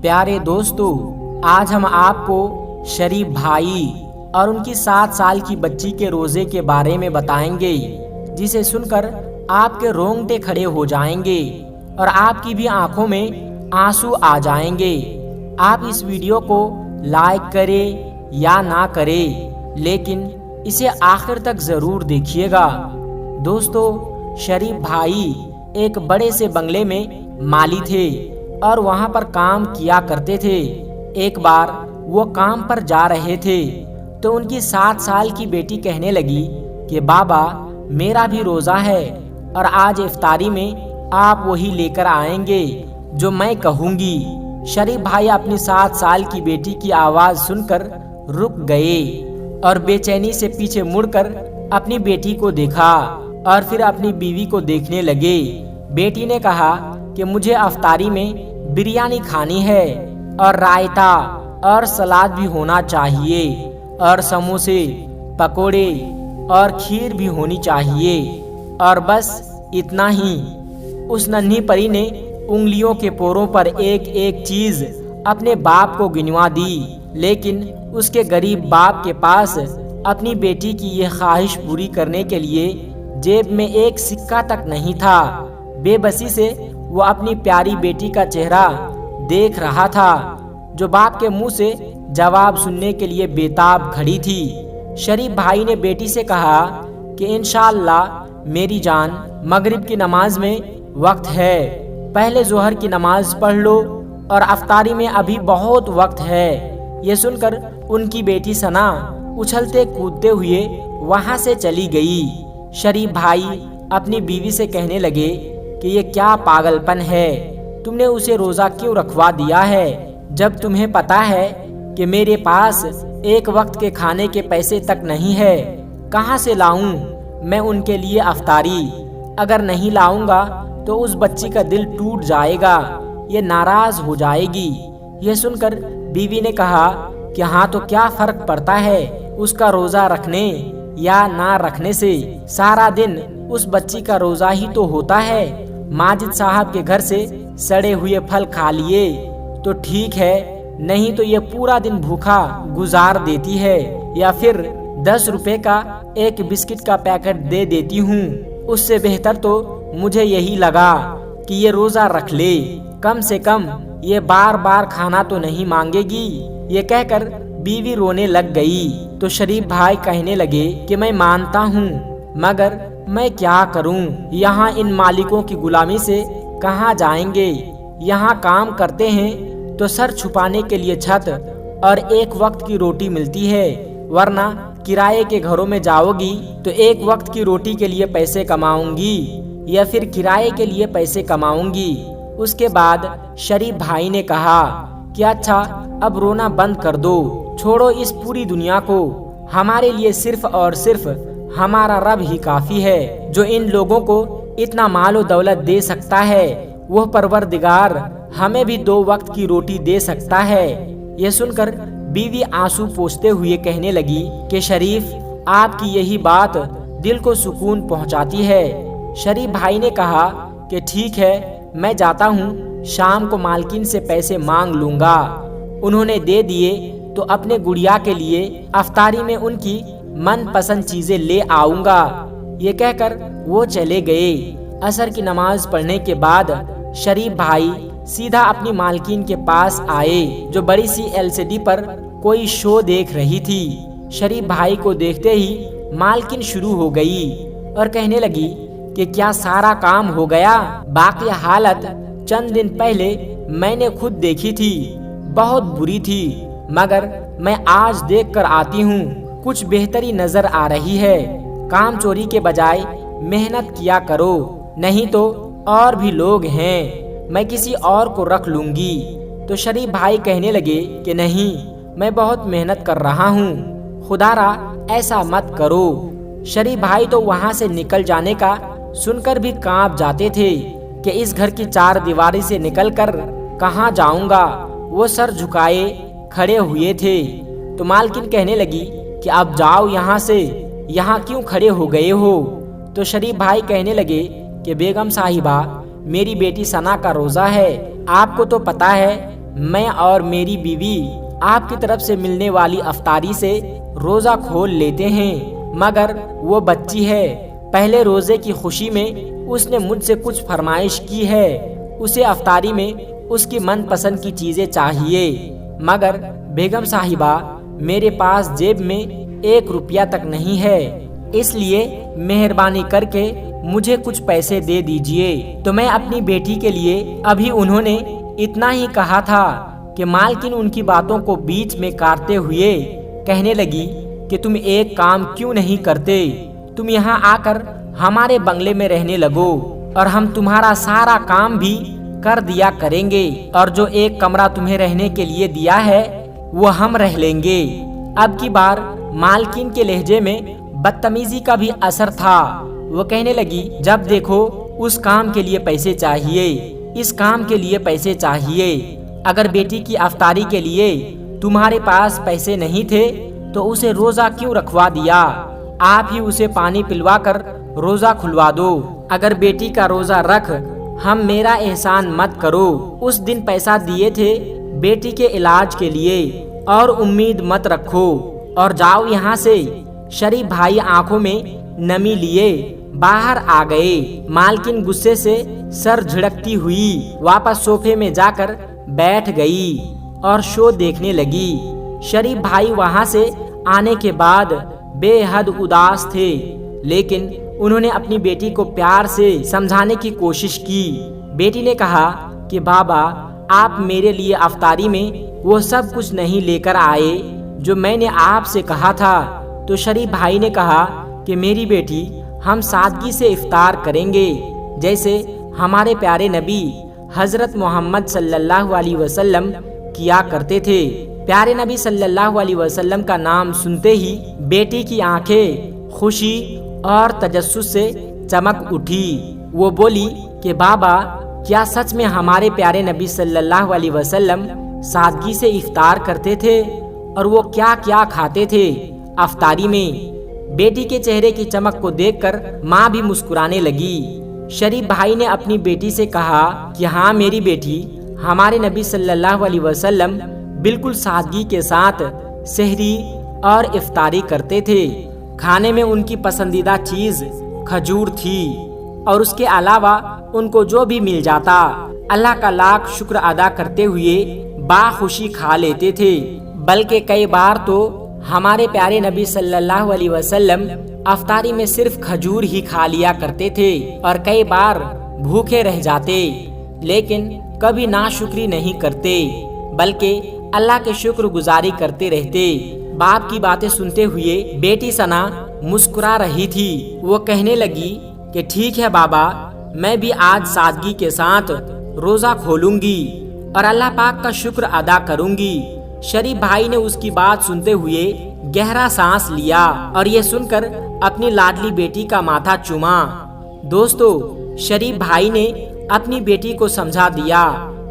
پیارے دوستو، آج ہم آپ کو شریف بھائی اور ان کی 7 سال کی بچی کے روزے کے بارے میں بتائیں گے، جسے سن کر آپ کے رونگٹے کھڑے ہو جائیں گے اور آپ کی بھی آنکھوں میں آنسو آ جائیں گے۔ آپ اس ویڈیو کو لائک کریں یا نہ کریں، لیکن اسے آخر تک ضرور دیکھیے گا۔ دوستو، شریف بھائی ایک بڑے سے بنگلے میں مالی تھے اور وہاں پر کام کیا کرتے تھے۔ ایک بار وہ کام پر جا رہے تھے تو ان کی 7 سال کی بیٹی کہنے لگی کہ بابا، میرا بھی روزہ ہے اور آج افطاری میں آپ وہی لے کر آئیں گے جو میں کہوں گی۔ شریف بھائی اپنی 7 سال کی بیٹی کی آواز سن کر رک گئے اور بے چینی سے پیچھے مڑ کر اپنی بیٹی کو دیکھا اور پھر اپنی بیوی کو دیکھنے لگے۔ بیٹی نے کہا کہ مجھے افطاری میں بریانی کھانی ہے اور رائتا اور سلاد بھی ہونا چاہیے اور سموسے، پکوڑے اور کھیر بھی ہونی چاہیے، اور بس اتنا ہی۔ اس ننھی پری نے انگلیوں کے پوروں پر ایک ایک چیز اپنے باپ کو گنوا دی، لیکن اس کے غریب باپ کے پاس اپنی بیٹی کی یہ خواہش پوری کرنے کے لیے جیب میں ایک سکہ تک نہیں تھا۔ بے بسی سے وہ اپنی پیاری بیٹی کا چہرہ دیکھ رہا تھا، جو باپ کے منہ سے جواب سننے کے لیے بےتاب کھڑی تھی۔ شریف بھائی نے بیٹی سے کہا کہ انشاءاللہ میری جان، مغرب کی نماز میں وقت ہے، پہلے ظہر کی نماز پڑھ لو اور افطاری میں ابھی بہت وقت ہے۔ یہ سن کر ان کی بیٹی ثنا اچھلتے کودتے ہوئے وہاں سے چلی گئی۔ شریف بھائی اپنی بیوی سے کہنے لگے کہ یہ کیا پاگل پن ہے، تم نے اسے روزہ کیوں رکھوا دیا ہے جب تمہیں پتا ہے کہ میرے پاس ایک وقت کے کھانے کے پیسے تک نہیں ہے؟ کہاں سے لاؤں میں ان کے لیے افطاری؟ اگر نہیں لاؤں گا تو اس بچی کا دل ٹوٹ جائے گا، یہ ناراض ہو جائے گی۔ یہ سن کر بیوی نے کہا کہ ہاں تو کیا فرق پڑتا ہے اس کا روزہ رکھنے یا نہ رکھنے سے، سارا دن اس بچی کا روزہ ہی تو ہوتا ہے۔ ماجد صاحب کے گھر سے سڑے ہوئے پھل کھا لیے تو ٹھیک ہے، نہیں تو یہ پورا دن بھوکا گزار دیتی ہے، یا پھر 10 روپے کا ایک بسکٹ کا پیکٹ دے دیتی ہوں۔ اس سے بہتر تو مجھے یہی لگا کہ یہ روزہ رکھ لے، کم سے کم یہ بار بار کھانا تو نہیں مانگے گی۔ یہ کہہ کر بیوی رونے لگ گئی تو شریف بھائی کہنے لگے کہ میں مانتا ہوں، مگر میں کیا کروں؟ یہاں ان مالکوں کی غلامی سے کہاں جائیں گے؟ یہاں کام کرتے ہیں تو سر چھپانے کے لیے چھت اور ایک وقت کی روٹی ملتی ہے، ورنہ کرائے کے گھروں میں جاؤ گی تو ایک وقت کی روٹی کے لیے پیسے کماؤں گی یا پھر کرائے کے لیے پیسے کماؤں گی۔ اس کے بعد شریف بھائی نے کہا کہ اچھا، اب رونا بند کر دو، چھوڑو اس پوری دنیا کو، ہمارے لیے صرف اور صرف ہمارا رب ہی کافی ہے، جو ان لوگوں کو اتنا مال و دولت دے سکتا ہے۔ وہ پروردگار ہمیں بھی 2 وقت کی روٹی دے سکتا ہے۔ یہ سن کر بیوی آنسو پوچھتے ہوئے کہنے لگی کہ شریف، آپ کی یہی بات دل کو سکون پہنچاتی ہے۔ شریف بھائی نے کہا کہ ٹھیک ہے، میں جاتا ہوں، شام کو مالکین سے پیسے مانگ لوں گا۔ انہوں نے دے دیے تو اپنے گڑیا کے لیے افطاری میں ان کی من پسند چیزیں لے آؤں گا۔ یہ کہہ کر وہ چلے گئے۔ عصر کی نماز پڑھنے کے بعد شریف بھائی سیدھا اپنی مالکین کے پاس آئے، جو بڑی سی LCD پر کوئی شو دیکھ رہی تھی۔ شریف بھائی کو دیکھتے ہی مالکین شروع ہو گئی اور کہنے لگی کہ کیا سارا کام ہو گیا؟ باقی حالت چند دن پہلے میں نے خود دیکھی تھی، بہت بری تھی، مگر میں آج دیکھ کر آتی ہوں، کچھ بہتری نظر آ رہی ہے۔ کام چوری کے بجائے محنت کیا کرو، نہیں تو اور بھی لوگ ہیں، میں کسی اور کو رکھ لوں گی۔ تو شریف بھائی کہنے لگے کہ نہیں، میں بہت محنت کر رہا ہوں، خدا را ایسا مت کرو۔ شریف بھائی تو وہاں سے نکل جانے کا سن کر بھی کانپ جاتے تھے کہ اس گھر کی 4 دیواری سے نکل کر کہاں جاؤں گا۔ وہ سر جھکائے کھڑے ہوئے تھے تو مالکن کہنے لگی کہ اب جاؤ یہاں سے، یہاں کیوں کھڑے ہو گئے ہو؟ تو شریف بھائی کہنے لگے کہ بیگم صاحبہ، میری بیٹی ثنا کا روزہ ہے، آپ کو تو پتا ہے میں اور میری بیوی آپ کی طرف سے ملنے والی افطاری سے روزہ کھول لیتے ہیں، مگر وہ بچی ہے، پہلے روزے کی خوشی میں اس نے مجھ سے کچھ فرمائش کی ہے، اسے افطاری میں اس کی من پسند کی چیزیں چاہیے، مگر بیگم صاحبہ میرے پاس جیب میں 1 روپیہ تک نہیں ہے، اس لیے مہربانی کر کے مجھے کچھ پیسے دے دیجئے۔ تو میں اپنی بیٹی کے لیے ابھی انہوں نے اتنا ہی کہا تھا کہ مالکن ان کی باتوں کو بیچ میں کاٹتے ہوئے کہنے لگی کہ تم ایک کام کیوں نہیں کرتے، تم یہاں آ کر ہمارے بنگلے میں رہنے لگو اور ہم تمہارا سارا کام بھی کر دیا کریں گے، اور جو 1 کمرہ تمہیں رہنے کے لیے دیا ہے وہ ہم رہ لیں گے۔ اب کی بار مالکن کے لہجے میں بدتمیزی کا بھی اثر تھا، وہ کہنے لگی جب دیکھو اس کام کے لیے پیسے چاہیے، اس کام کے لیے پیسے چاہیے، اگر بیٹی کی افطاری کے لیے تمہارے پاس پیسے نہیں تھے تو اسے روزہ کیوں رکھوا دیا، آپ ہی اسے پانی پلوا کر روزہ کھلوا دو، اگر بیٹی کا روزہ رکھ ہم میرا احسان مت کرو، اس دن پیسہ دیے تھے بیٹی کے علاج کے لیے اور امید مت رکھو اور جاؤ یہاں سے۔ شریف بھائی آنکھوں میں نمی لیے باہر آ گئے۔ مالکن غصے سے سر جھڑکتی ہوئی واپس صوفے میں جا کر بیٹھ گئی اور شو دیکھنے لگی۔ شریف بھائی وہاں سے آنے کے بعد بے حد اداس تھے، لیکن انہوں نے اپنی بیٹی کو پیار سے سمجھانے کی کوشش کی۔ بیٹی نے کہا کہ بابا آپ میرے لیے افطاری میں وہ سب کچھ نہیں لے کر آئے جو میں نے آپ سے کہا تھا۔ تو شریف بھائی نے کہا کہ میری بیٹی ہم سادگی سے افطار کریں گے جیسے ہمارے پیارے نبی حضرت محمد صلی اللہ علیہ وسلم کیا کرتے تھے۔ پیارے نبی صلی اللہ علیہ وسلم کا نام سنتے ہی بیٹی کی آنکھیں خوشی اور تجسس سے چمک اٹھی۔ وہ بولی کہ بابا کیا سچ میں ہمارے پیارے نبی صلی اللہ علیہ وسلم سادگی سے افطار کرتے تھے، اور وہ کیا کیا کھاتے تھے افطاری میں؟ بیٹی کے چہرے کی چمک کو دیکھ کر ماں بھی مسکرانے لگی۔ شریف بھائی نے اپنی بیٹی سے کہا کہ ہاں میری بیٹی، ہمارے نبی صلی اللہ علیہ وسلم بالکل سادگی کے ساتھ سحری اور افطاری کرتے تھے۔ کھانے میں ان کی پسندیدہ چیز کھجور تھی، اور اس کے علاوہ ان کو جو بھی مل جاتا اللہ کا لاکھ شکر ادا کرتے ہوئے باخوشی کھا لیتے تھے، بلکہ کئی بار تو ہمارے پیارے نبی صلی اللہ علیہ وسلم افطاری میں صرف کھجور ہی کھا لیا کرتے تھے اور کئی بار بھوکے رہ جاتے، لیکن کبھی ناشکری نہیں کرتے بلکہ اللہ کے شکر گزاری کرتے رہتے۔ باپ کی باتیں سنتے ہوئے بیٹی ثنا مسکرا رہی تھی۔ وہ کہنے لگی کہ ٹھیک ہے بابا، میں بھی آج سادگی کے ساتھ روزہ کھولوں گی اور اللہ پاک کا شکر ادا کروں گی۔ شریف بھائی نے اس کی بات سنتے ہوئے گہرا سانس لیا اور یہ سن کر اپنی لاڈلی بیٹی کا ماتھا چوما۔ دوستو، شریف بھائی نے اپنی بیٹی کو سمجھا دیا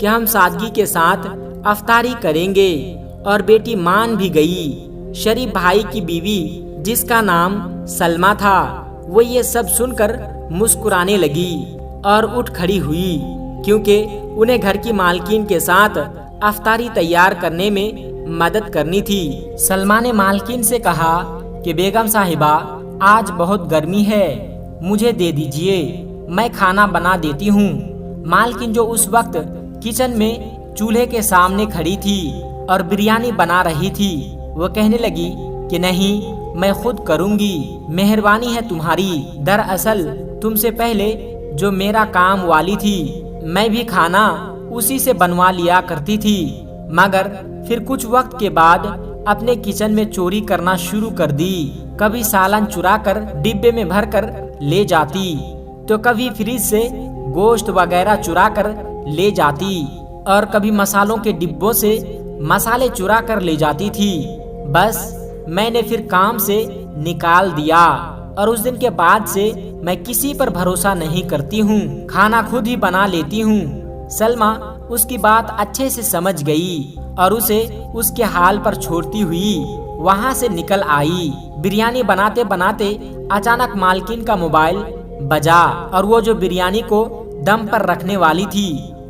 کہ ہم سادگی کے ساتھ افطاری کریں گے، اور بیٹی مان بھی گئی۔ شریف بھائی کی بیوی جس کا نام سلمہ تھا، وہ یہ سب سن کر مسکرانے لگی اور اٹھ کھڑی ہوئی، کیونکہ انہیں گھر کی مالکین کے ساتھ افطاری تیار کرنے میں مدد کرنی تھی۔ سلمہ نے مالکین سے کہا کہ بیگم صاحبہ آج بہت گرمی ہے، مجھے دے دیجئے، میں کھانا بنا دیتی ہوں۔ مالکین جو اس وقت کچن میں چولہے کے سامنے کھڑی تھی اور بریانی بنا رہی تھی، وہ کہنے لگی کہ نہیں، میں خود کروں گی، مہربانی ہے تمہاری۔ دراصل تم سے پہلے جو میرا کام والی تھی، میں بھی کھانا اسی سے بنوا لیا کرتی تھی، مگر پھر کچھ وقت کے بعد اپنے کچن میں چوری کرنا شروع کر دی۔ کبھی سالن چرا کر ڈبے میں بھر کر لے جاتی، تو کبھی فریج سے گوشت وغیرہ چرا کر لے جاتی، اور کبھی مسالوں کے ڈبوں سے مسالے چرا کر لے جاتی تھی۔ بس میں نے پھر کام سے نکال دیا، اور اس دن کے بعد سے میں کسی پر بھروسہ نہیں کرتی ہوں، کھانا خود ہی بنا لیتی ہوں۔ سلمہ اس کی بات اچھے سے سمجھ گئی اور اسے اس کے حال پر چھوڑتی ہوئی وہاں سے نکل آئی۔ بریانی بناتے بناتے اچانک مالکین کا موبائل بجا، اور وہ جو بریانی کو دم پر رکھنے والی تھی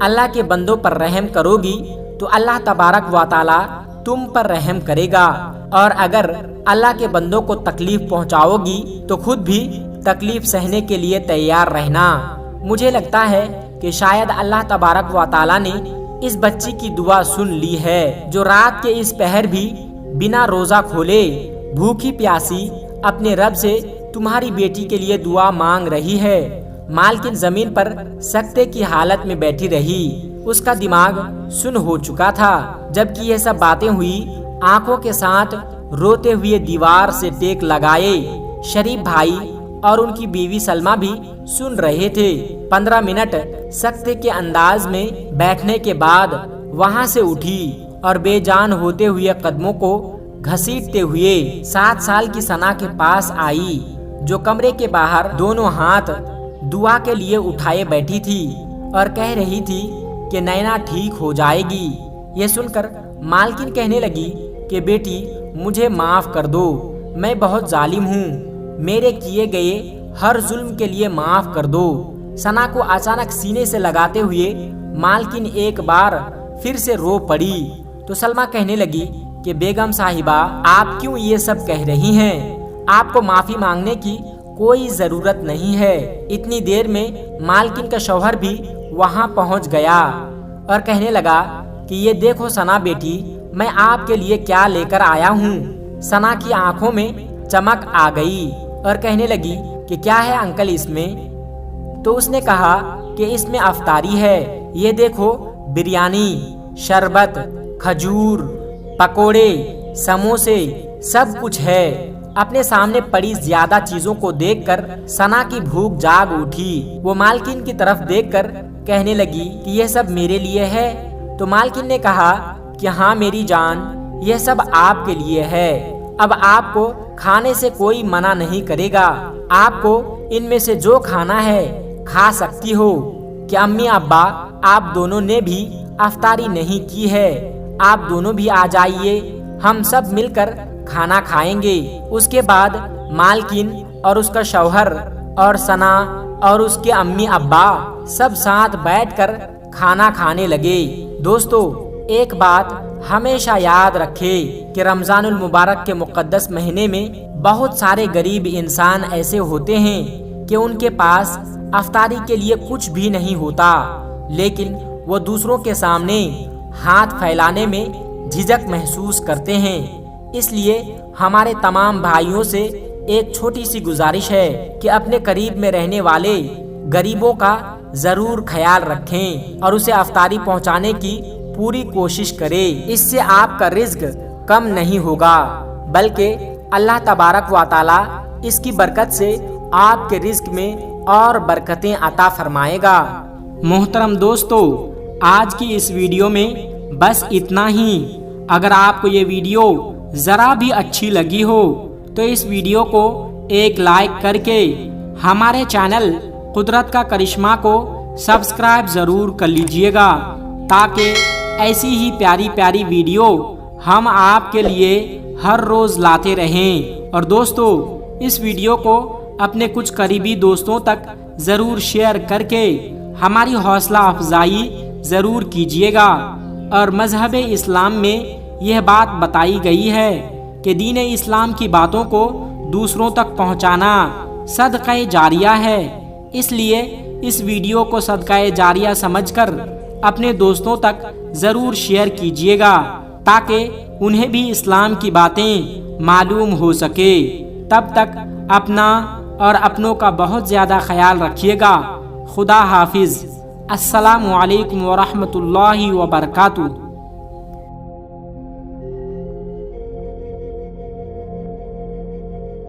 اللہ کے بندوں پر رحم کرو گی تو اللہ تبارک و تعالی تم پر رحم کرے گا، اور اگر اللہ کے بندوں کو تکلیف پہنچاؤ گی تو خود بھی تکلیف سہنے کے لیے تیار رہنا۔ مجھے لگتا ہے کہ شاید اللہ تبارک و تعالی نے اس بچی کی دعا سن لی ہے، جو رات کے اس پہر بھی بنا روزہ کھولے بھوکی پیاسی اپنے رب سے تمہاری بیٹی کے لیے دعا مانگ رہی ہے۔ مالکن زمین پر سکتے کی حالت میں بیٹھی رہی، اس کا دماغ سن ہو چکا تھا۔ جبکہ یہ سب باتیں ہوئی، آنکھوں کے ساتھ روتے ہوئے دیوار سے ٹیک لگائے شریف بھائی اور ان کی بیوی سلمہ بھی سن رہے تھے۔ 15 منٹ سکتے کے انداز میں بیٹھنے کے بعد وہاں سے اٹھی اور بے جان ہوتے ہوئے قدموں کو گھسیٹتے ہوئے 7 سال کی ثنا کے پاس آئی، جو کمرے کے باہر دونوں ہاتھ دعا کے لیے اٹھائے بیٹھی تھی اور کہہ رہی تھی کہ نینا ٹھیک ہو جائے گی۔ یہ سن کر مالکن کہنے لگی کہ بیٹی مجھے معاف کر دو، میں بہت ظالم ہوں، میرے کیے گئے ہر ظلم کے لیے معاف کر دو۔ ثنا کو اچانک سینے سے لگاتے ہوئے مالکن ایک بار پھر سے رو پڑی تو سلمہ کہنے لگی کہ بیگم صاحبہ آپ کیوں یہ سب کہہ رہی ہیں؟ آپ کو معافی مانگنے کی کوئی ضرورت نہیں ہے۔ اتنی دیر میں مالکن کا شوہر بھی وہاں پہنچ گیا اور کہنے لگا کہ یہ دیکھو ثنا بیٹی، میں آپ کے لیے کیا لے کر آیا ہوں۔ ثنا کی آنکھوں میں چمک آ گئی اور کہنے لگی کہ کیا ہے انکل اس میں؟ تو اس نے کہا کہ اس میں افطاری ہے، یہ دیکھو بریانی، شربت، کھجور، پکوڑے، سموسے، سب کچھ ہے۔ اپنے سامنے پڑی زیادہ چیزوں کو دیکھ کر ثنا کی بھوک جاگ اٹھی۔ وہ مالکن کی طرف دیکھ کر کہنے لگی کہ یہ سب میرے لیے ہے؟ تو مالکن نے کہا کہ ہاں میری جان، یہ سب آپ کے لیے ہے۔ اب آپ کو کھانے سے کوئی منع نہیں کرے گا، آپ کو ان میں سے جو کھانا ہے کھا سکتی ہو۔ کہ امی ابا آپ دونوں نے بھی افطاری نہیں کی ہے، آپ دونوں بھی آ جائیے، ہم سب مل کر کھانا کھائیں گے۔ اس کے بعد مالکن اور اس کا شوہر اور ثنا اور اس کے امی ابا سب ساتھ بیٹھ کر کھانا کھانے لگے۔ دوستو، ایک بات ہمیشہ یاد رکھے کہ رمضان المبارک کے مقدس مہینے میں بہت سارے غریب انسان ایسے ہوتے ہیں کہ ان کے پاس افطاری کے لیے کچھ بھی نہیں ہوتا، لیکن وہ دوسروں کے سامنے ہاتھ پھیلانے میں جھجک محسوس کرتے ہیں۔ اس لیے ہمارے تمام بھائیوں سے ایک چھوٹی سی گزارش ہے کہ اپنے قریب میں رہنے والے غریبوں کا ضرور خیال رکھیں اور اسے افطاری پہنچانے کی پوری کوشش کریں۔ اس سے آپ کا رزق کم نہیں ہوگا، بلکہ اللہ تبارک و تعالی اس کی برکت سے آپ کے رزق میں اور برکتیں عطا فرمائے گا۔ محترم دوستو، آج کی اس ویڈیو میں بس اتنا ہی۔ اگر آپ کو یہ ویڈیو ذرا بھی اچھی لگی ہو تو اس ویڈیو کو ایک لائک کر کے ہمارے چینل قدرت کا کرشمہ کو سبسکرائب ضرور کر لیجئے گا، تاکہ ایسی ہی پیاری پیاری ویڈیو ہم آپ کے لیے ہر روز لاتے رہیں۔ اور دوستو، اس ویڈیو کو اپنے کچھ قریبی دوستوں تک ضرور شیئر کر کے ہماری حوصلہ افزائی ضرور کیجیے گا۔ اور مذہب اسلام میں یہ بات بتائی گئی ہے کہ دین اسلام کی باتوں کو دوسروں تک پہنچانا صدقہ جاریہ ہے، اس لیے اس ویڈیو کو صدقہ جاریہ سمجھ کر اپنے دوستوں تک ضرور شیئر کیجیے گا، تاکہ انہیں بھی اسلام کی باتیں معلوم ہو سکے۔ تب تک اپنا اور اپنوں کا بہت زیادہ خیال رکھیے گا۔ خدا حافظ۔ السلام علیکم ورحمۃ اللہ وبرکاتہ۔